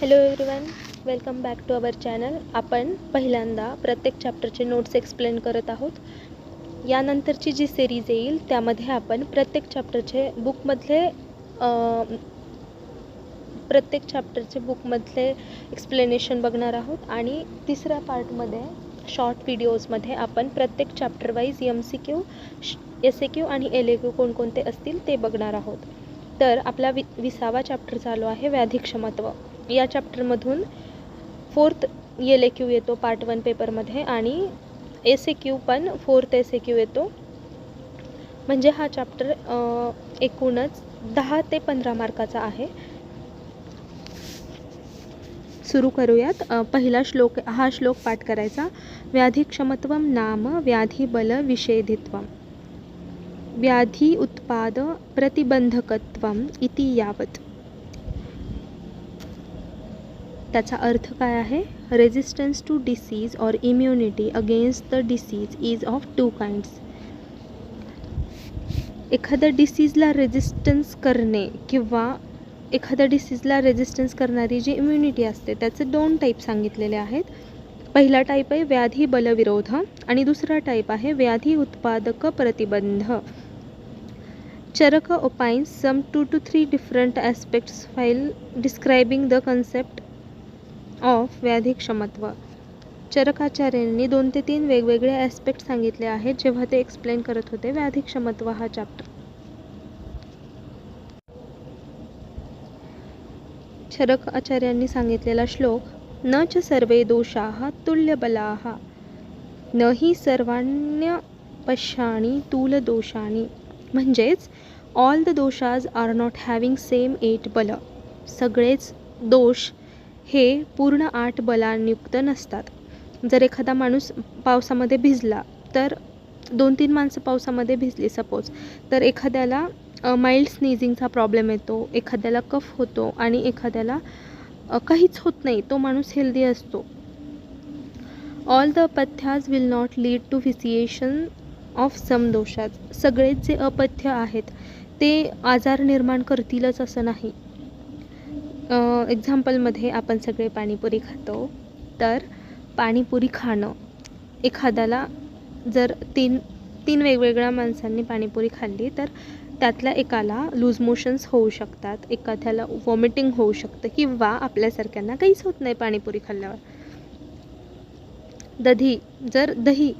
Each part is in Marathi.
Hello everyone, welcome back to our channel. आपण पहिल्यांदा प्रत्येक चॅप्टरचे नोट्स एक्सप्लेन करत आहोत. यानंतरची जी सिरीज येईल त्यामध्ये आपण प्रत्येक चॅप्टरचे बुकमधले एक्सप्लेनेशन बघणार आहोत आणि तिसऱ्या पार्टमध्ये शॉर्ट व्हिडिओजमध्ये आपण प्रत्येक चॅप्टर वाईज MCQ, SAQ आणि LAQ कोणकोणते असतील ते बघणार आहोत. तर आपला 20वा चॅप्टर चालू आहे व्याधिक्षमत्व. या चॅप्टरमधून 4th LAQ येतो पार्ट 1 पेपरमध्ये आणि SAQ पण 4th SAQ येतो. म्हणजे हा चॅप्टर एकूणच 10 ते 15 मार्काचा आहे. सुरू करूयात. पहिला श्लोक, हा श्लोक पाठ करायचा. व्याधिक्षमत्वम नाम व्याधिबल विषेधित्वम व्याधी उत्पाद प्रतिबंधकत्वम इति यावत. त्याचा अर्थ काय आहे? रेजिस्टन्स टू डिसीज और immunity against the disease is of 2 kinds. एखाद्या डिसीजला रेजिस्टन्स करणे किंवा एखाद्या डिसीजला रेजिस्टन्स करणारी जी इम्युनिटी असते त्याचे 2 टाईप सांगितलेले आहेत. पहिला टाईप आहे व्याधी बलविरोध आणि दुसरा टाईप आहे व्याधी उत्पादक प्रतिबंध. चरक ओपाइन्स some 2 to 3 different aspects while describing the concept of व्याधिक्षमत्व. चरकाचार्यांनी 2 ते 3 वेगवेगळे ॲस्पेक्ट सांगितले आहेत जेव्हा ते एक्सप्लेन करत होते व्याधिक्षमत्व हा चॅप्टर. चरक आचार्यांनी सांगितलेला श्लोक, न च सर्वे दोषाः तुल्यबलाः न हि सर्वाण्य पश्याणी तुलदोषाणी. म्हणजेच all the doshas are not having same 8 बल. सगळेच दोष हे पूर्ण 8 बलांयुक्त नसतात. जर एखादा माणूस पावसामध्ये भिजला तर 2-3 माणसं पावसामध्ये भिजली सपोज, तर एखाद्याला माइल्ड स्नीझिंगचा प्रॉब्लेम येतो, एखाद्याला कफ होतो आणि एखाद्याला काहीच होत नाही, तो माणूस हेल्दी असतो. ऑल द अपथ्याज will not lead to vitiation of some दोषाज. सगळेच जे अपथ्य आहेत ते आजार निर्माण करतीलच असं नाही. एक्झाम्पलमध्ये आपण सगळे पाणीपुरी खातो, तर पाणीपुरी खाणं एखाद्याला जर तीन वेगवेगळ्या माणसांनी पाणीपुरी खाल्ली तर त्यातल्या एकाला लूज मोशन्स होऊ शकतात, एखाद्याला वॉमिटिंग होऊ शकतं किंवा आपल्यासारख्यांना काहीच होत नाही पाणीपुरी खाल्ल्यावर. दही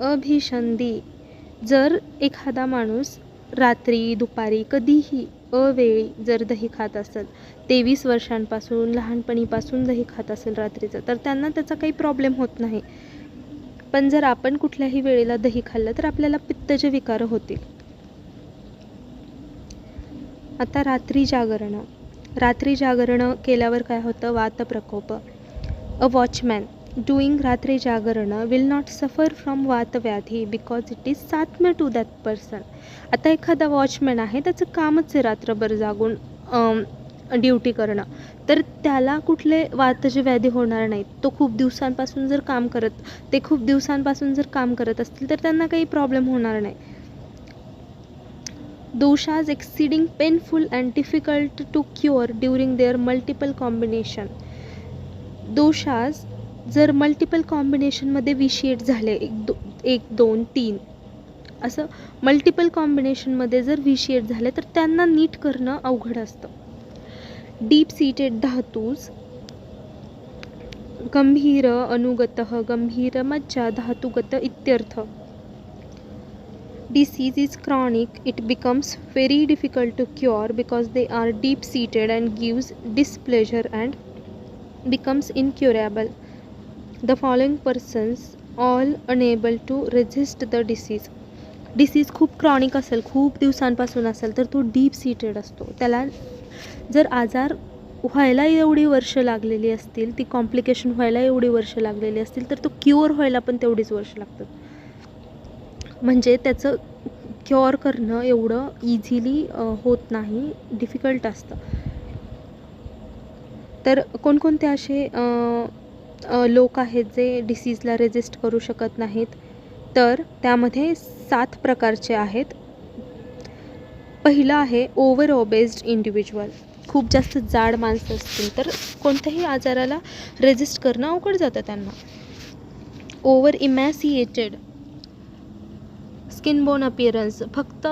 अभिसंधी. जर एखादा माणूस रात्री दुपारी कधीही अवेळी जर दही खात असेल, 23 वर्षांपासून लहानपणीपासून दही खात असेल रात्रीचं, तर त्यांना त्याचा काही प्रॉब्लेम होत नाही. पण जर आपण कुठल्याही वेळेला दही खाल्लं तर आपल्याला पित्तचे विकार होतील. आता रात्री जागरण केल्यावर काय होतं? वातप्रकोप. अ वॉचमॅन डुईंग रात्री जागरण विल नॉट सफर फ्रॉम वातव्याधी बिकॉज इट इज सात्म्य टू दॅट पर्सन. आता एखादा वॉचमॅन आहे, त्याचं कामच आहे रात्रभर जागून ड्युटी करणं, तर त्याला कुठले वातचे व्याधी होणार नाहीत. ते खूप दिवसांपासून जर काम करत असतील तर त्यांना काही प्रॉब्लेम होणार नाही. दोषाज exceeding painful and difficult to cure during their multiple combination. दोषाज जर मल्टिपल कॉम्बिनेशनमध्ये विशिएट झाले, 1 2 3 असं मल्टिपल कॉम्बिनेशनमध्ये जर विशिएट झाले तर त्यांना नीट करणं अवघड असतं. डीप सीटेड धातूज गंभीर अनुगतः गंभीर मज्जा धातुगत इत्यर्थ. Disease is chronic. It becomes very difficult to cure because they are deep seated and gives displeasure and becomes incurable. The following persons all unable to resist the disease. Disease खूप क्रॉनिक असेल, खूप दिवसांपासून असेल, तर तो डीप सीटेड असतो. त्याला जर आजार व्हायला एवढी वर्ष लागलेली असतील, ती कॉम्प्लिकेशन व्हायला एवढी वर्ष लागलेली असतील, तर तो क्युअर व्हायला पण तेवढीच वर्ष लागतात. म्हणजे त्याचं क्युअर करणं एवढं इझिली होत नाही, डिफिकल्ट असतं. तर कोणकोणते असे लोक आहेत जे डिसीजला रेजिस्ट करू शकत नाहीत? तर त्यामध्ये 7 प्रकारचे आहेत. पहिलं आहे ओव्हर ओबेस्ड इंडिव्हिज्युअल. खूप जास्त जाड माणसं असतील तर कोणत्याही आजाराला रेजिस्ट करणं अवघड जातं त्यांना. ओव्हर इमॅसिएटेड स्किन बोन अपिअरन्स, फक्त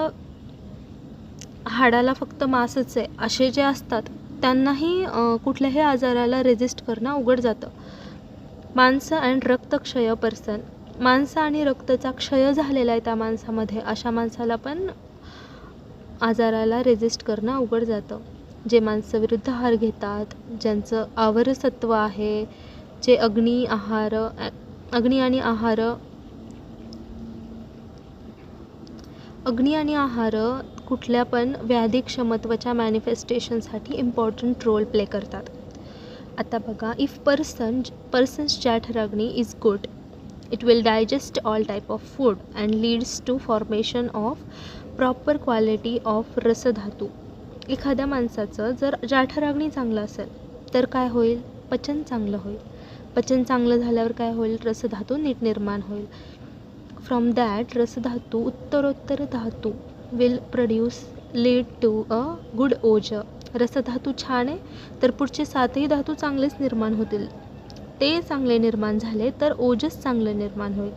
हाडाला फक्त मांसच आहे असे जे असतात त्यांनाही कुठल्याही आजाराला रेजिस्ट करणं अवघड जातं. मांस अँड रक्तक्षय पर्सन, मांस आणि रक्ताचा क्षय झालेला आहे त्या माणसामध्ये, अशा माणसाला पण आजाराला रेजिस्ट करणं अवघड जातं. जे माणसं विरुद्ध आहार घेतात, ज्यांचं आहारसत्व आहे, जे अग्नी आणि आहार कुठल्या पण व्याधी क्षमत्वाच्या मॅनिफेस्टेशनसाठी इम्पॉर्टंट रोल प्ले करतात. आता बघा, इफ पर्सन्स जठराग्नी is good, it will digest all type of food and leads to formation of proper quality of रसधातू. एखाद्या माणसाचं जर जठराग्नी चांगलं असेल तर काय होईल? पचन चांगलं होईल. पचन चांगलं झाल्यावर काय होईल? रसधातू नीट निर्माण होईल. फ्रॉम दॅट रसधातू उत्तरोत्तर धातू will produce lead to a good ओज. रसधातू छान आहे तर पुढचे 7ही धातू चांगलेच निर्माण होतील. ते चांगले निर्माण झाले तर ओजस चांगलं निर्माण होईल.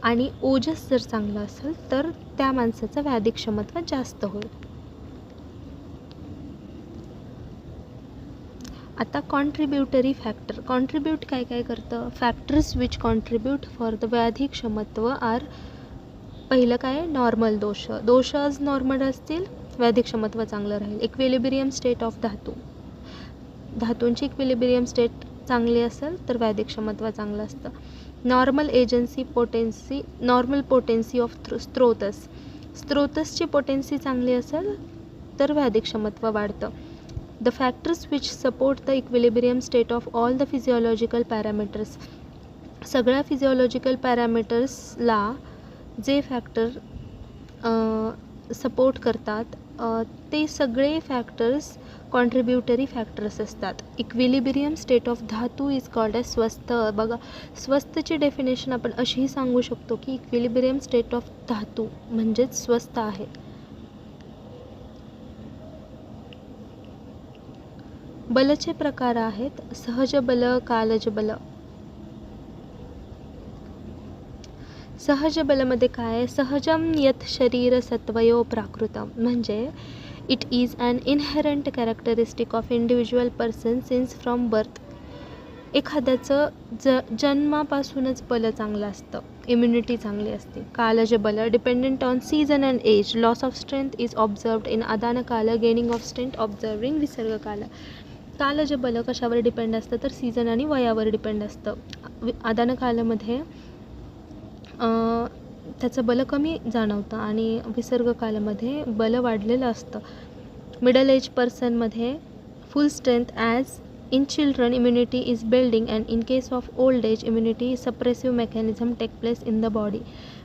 आणि ओजस जर चांगलं असेल तर त्या माणसाचं व्याधी क्षमत्व जास्त होईल. आता कॉन्ट्रीब्युटरी फॅक्टर. कॉन्ट्रीब्यूट काय काय करतं? Factors which contribute for the व्याधी क्षमत्व आर, पहिलं काय? नॉर्मल दोष. दोष आज नॉर्मल असतील, व्याधी क्षमत्व चांगलं राहील. इक्विलिब्रियम स्टेट ऑफ धातू, धातूंची इक्विलिब्रियम स्टेट चांगली असेल तर व्याधी क्षमत्व चांगलं असतं. नॉर्मल नॉर्मल पोटेन्सी ऑफ स्त्रोतसची पोटेन्सी चांगली असेल तर व्याधी क्षमत्व वाढतं. The factors which support the equilibrium state of all the physiological parameters, सगळ्या फिजिओलॉजिकल पॅरामीटर्सला जे फॅक्टर सपोर्ट करतात ते सगळे फॅक्टर्स कॉन्ट्रीब्युटरी फॅक्टर्स असतात. इक्विलिब्रियम स्टेट ऑफ धातू इज कॉल्ड एज स्वस्थ. बघा, स्वस्थची डेफिनेशन आपण अशीही सांगू शकतो की इक्विलिब्रियम स्टेट ऑफ धातू म्हणजेच स्वस्थ आहे. बलचे प्रकार आहेत सहज बल, कालज बल. सहज बलमध्ये काय? सहजम यत शरीर सत्वयो प्राकृतम, म्हणजे it is an inherent characteristic of individual person since from birth. एखाद्याचं जन्मापासूनच बल चांगलं असतं, इम्युनिटी चांगली असते. कालज बल dependent on season and age, loss of strength is observed in आदान काल, गेनिंग ऑफ स्ट्रेंथ ऑब्झर्विंग विसर्ग काल. कालज बल कशावर डिपेंड असतं तर सीझन आणि वयावर डिपेंड असतं. आदान कालामध्ये त्याचं बल कमी जाणवतं आणि विसर्ग कालामध्ये बल वाढलेलं असतं. मिडल एज पर्सनमध्ये full strength as in children immunity is building and in case of old age immunity suppressive mechanism take place in the body.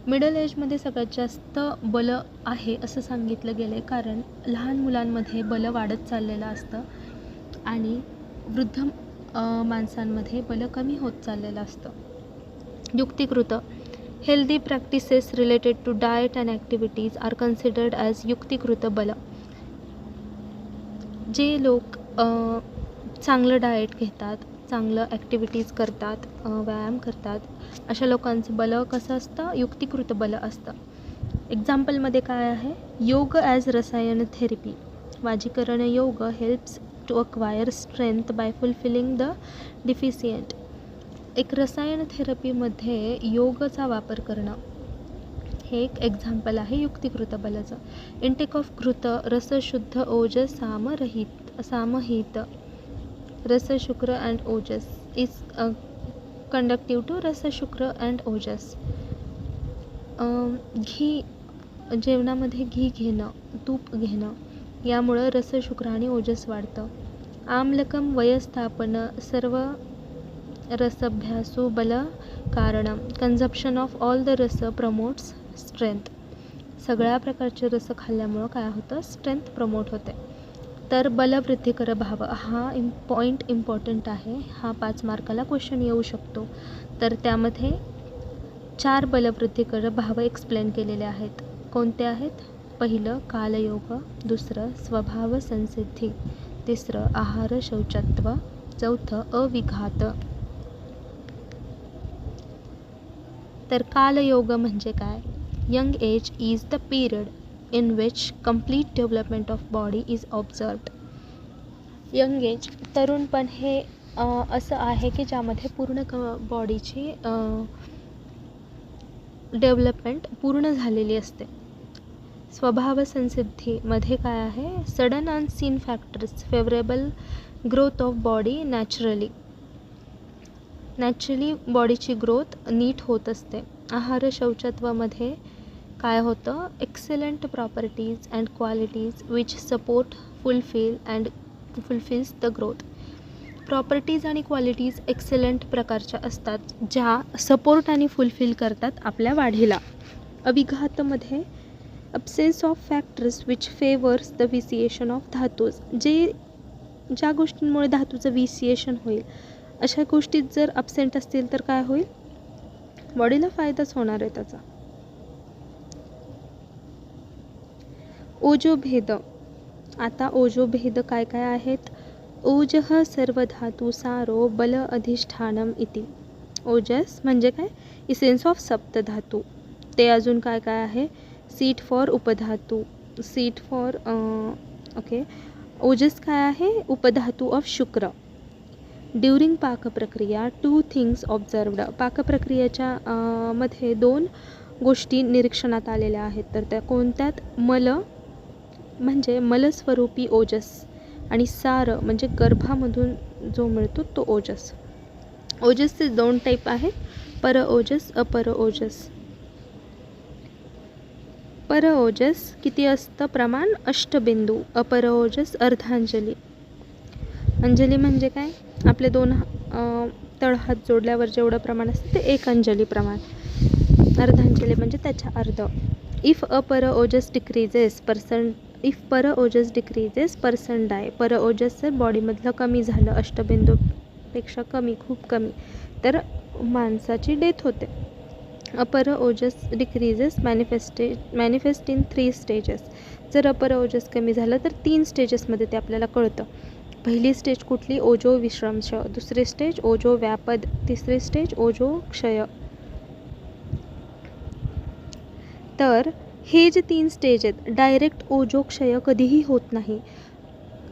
Middle एजमध्ये सगळ्यात जास्त बल आहे असं सांगितलं गेलं आहे, कारण लहान मुलांमध्ये बल वाढत चाललेलं असतं आणि वृद्ध माणसांमध्ये बल कमी होत चाललेलं असतं. युक्तिकृत. Healthy practices related to diet and activities are considered as युक्तिकृत बल. जे लोक चांगलं डाएट घेतात, चांगलं ॲक्टिव्हिटीज करतात, व्यायाम करतात, अशा लोकांचं बल कसं असतं? युक्तिकृत बल असतं. एक्झाम्पलमध्ये काय आहे? योग ॲज रसायन थेरपी. वाजीकरण योग helps to acquire strength by fulfilling the deficient. एक रसायन थेरपीमध्ये योगचा वापर करणं हे एक एक्झाम्पल आहे युक्तिकृत बलाचं. इंटेक ऑफ घृत रसशुद्ध ओजस सामहित रसशुक्र अँड ओजस इज कंडक्टिव्ह टू रसशुक्र अँड ओजस. घी, जेवणामध्ये घी घेणं, तूप घेणं यामुळं रसशुक्र आणि ओजस वाढतं. आम्लकम वयस्थापन सर्व रसभ्यासो बल कारणम. कन्झप्शन ऑफ ऑल द रस प्रमोट्स स्ट्रेंथ. सगळ्या प्रकारचे रस खाल्ल्यामुळं काय होतं? स्ट्रेंथ प्रमोट होते. तर बलवृद्धिकर भाव हा पॉईंट इम्पॉर्टंट आहे. हा 5 मार्काला क्वेश्चन येऊ शकतो. तर त्यामध्ये 4 बलवृद्धिकर भाव एक्सप्लेन केलेले आहेत. कोणते आहेत? पहिलं कालयोग, दुसरं स्वभाव संसिद्धी, तिसरं आहार शौचत्व, चौथं अविघात. तर कालयोग म्हणजे काय? Young age is the period in which complete development of body is observed. Young age, तरुणपण हे असं आहे की ज्यामध्ये पूर्ण बॉडीची डेव्हलपमेंट पूर्ण झालेली असते. स्वभाव संसिद्धीमध्ये काय आहे? Sudden unseen factors favourable growth of body naturally बॉडीची ग्रोथ नीट होत असते. आहार शौचत्वामध्ये काय होतं? Excellent properties and qualities which support fulfils the growth. Properties आणि क्वालिटीज एक्सलंट प्रकारच्या असतात ज्या सपोर्ट आणि फुलफिल करतात आपल्या वाढीला. अविघातमध्ये absence of factors which favours the vitiation of धातूज. ज्या गोष्टींमुळे धातूचं विसिएशन होईल अशा गोष्टीत जर अब्सेंट असतील तर काय होईल? बॉडीला फायदाच होणार आहे त्याचा. ओजोभेद. आता ओजोभेद काय काय आहेत? ओजः सर्वधातू सारो बल अधिष्ठानम इति. ओजस म्हणजे काय? इसेन्स ऑफ सप्तधातू. ते अजून काय काय आहे? सीट फॉर उपधातू, सीट फॉर ओके. ओजस काय आहे? उपधातू ऑफ शुक्र. ड्युरिंग पाकप्रक्रिया 2 थिंग्स ऑब्झर्वड. पाकप्रक्रियेच्या मध्ये 2 गोष्टी निरीक्षणात आलेल्या आहेत. तर त्या कोणत्यात? मल म्हणजे मलस्वरूपी ओजस आणि सार म्हणजे गर्भामधून जो मिळतो तो ओजस. ओजसचे 2 टाईप आहेत, पर ओजस, अपर ओजस. पर ओजस किती असतं प्रमाण? 8 बिंदू. अपर ओजस अर्धांजली. अंजली म्हणजे काय? आपले 2 तळहात जोडल्यावर जेवढं प्रमाण असतं ते 1 अंजली प्रमाण. अर्धांजली म्हणजे त्याच्या अर्ध. इफ पर ओजस डिक्रीजेस पर्सन डाय. पर ओजस जर बॉडीमधलं कमी झालं, अष्टबिंदूपेक्षा कमी, खूप कमी, तर माणसाची डेथ होते. अपर ओजस डिक्रीजेस मॅनिफेस्ट इन 3 स्टेजेस. जर अपर ओजस कमी झालं तर 3 स्टेजेसमध्ये ते आपल्याला कळतं. पहिली स्टेज कुठली? ओजो विश्रंश. दुसरी स्टेज ओजो व्यापद. तिसरी स्टेज ओजो क्षय. तर हे जे 3 स्टेज आहेत, डायरेक्ट ओजो क्षय कधीही होत नाही.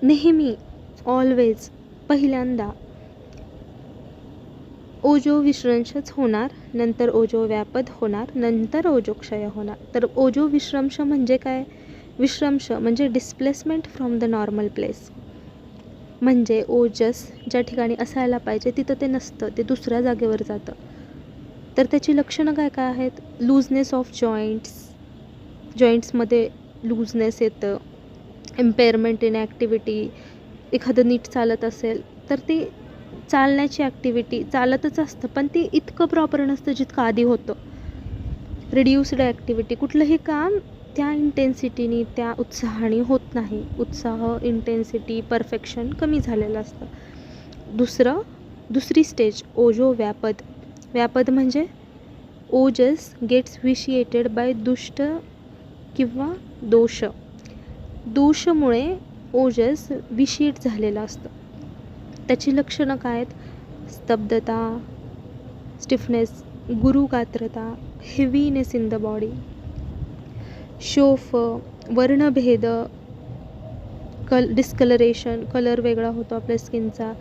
नेहमी ऑलवेज पहिल्यांदा ओजो विश्रंशच होणार, नंतर ओजो व्यापद होणार, नंतर ओजो क्षय होणार. तर ओजो विश्रंश म्हणजे काय? विश्रंश म्हणजे displacement from the normal place. म्हणजे ओजस ज्या ठिकाणी असायला पाहिजे तिथं ते नसतं, ते दुसऱ्या जागेवर जातं. तर त्याची लक्षणं काय काय आहेत? लूजनेस ऑफ जॉईंट्समध्ये लूजनेस येतं. इम्पेअरमेंट इन ॲक्टिव्हिटी. एखादं नीट चालत असेल तर ती चालण्याची ॲक्टिव्हिटी चालतच असतं पण ती इतकं प्रॉपर नसतं जितकं आधी होतं. Reduced activity. कुठलंही काम त्या इंटेन्सिटीने, त्या उत्साहाने होत नाही. उत्साह, इंटेन्सिटी, परफेक्शन कमी झालेलं असतं. दुसरी स्टेज ओजो व्यापद. व्यापद म्हणजे ओजस गेट्स विशिएटेड बाय दुष्ट किंवा दोष. दोषमुळे ओजस विशिएट झालेलं असतं. त्याची लक्षणं काय आहेत? स्तब्धता, स्टिफनेस, गुरुगात्रता, हेवीनेस इन द बॉडी, शोफ, वर्णभेद, डिस्कलरेशन, कलर वेगळा होतो आपल्या स्किनचा,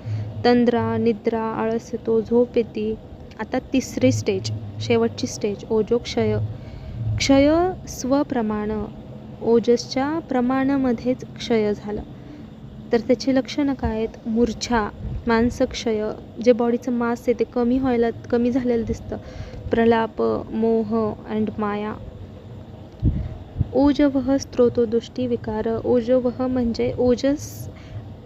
तंद्रा, निद्रा, आळस येतो, झोप येते. आता तिसरी स्टेज, शेवटची स्टेज ओजो क्षय. क्षय स्वप्रमाण, ओजसच्या प्रमाणामध्येच क्षय झालं. तर त्याची लक्षणं काय आहेत? मूर्छा, मांसक्षय, जे बॉडीचं मास आहे ते कमी झालेलं दिसतं. प्रलाप, मोह अँड माया. ओजवह स्त्रोतोदुष्टी विकार. ओजवह म्हणजे ओजस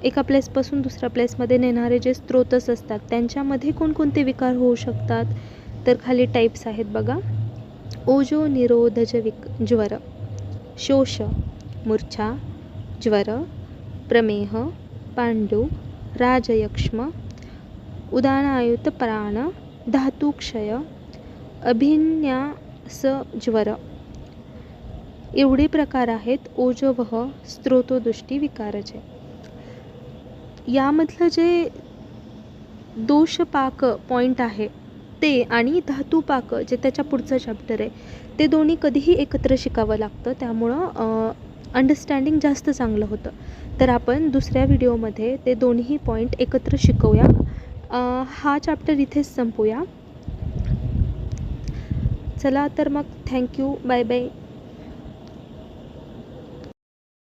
एका प्लेसपासून दुसऱ्या प्लेसमध्ये नेणारे जे स्त्रोतस असतात त्यांच्यामध्ये कोणकोणते विकार होऊ शकतात? तर खाली टाईप्स आहेत बघा. ओजो निरोधज ज्वर, शोष, मूर्छा, ज्वर, प्रमेह, पांडू, राजयक्ष्म, उदानायुत प्राण, धातुक्षय, अभिन्यास ज्वर. एवढे प्रकार आहेत ओजवह स्त्रोतोदुष्टी विकारचे. यामधलं जे दोषपाक पॉईंट आहे ते आणि धातुपाक जे त्याच्या पुढचं चॅप्टर आहे ते दोन्ही कधीही एकत्र शिकावं लागतं, त्यामुळं अंडरस्टँडिंग जास्त चांगलं होतं. तर आपण दुसऱ्या व्हिडिओमध्ये ते दोन्ही पॉईंट एकत्र शिकवूया. हा चॅप्टर इथेच संपवूया. चला तर मग थँक्यू, बाय बाय.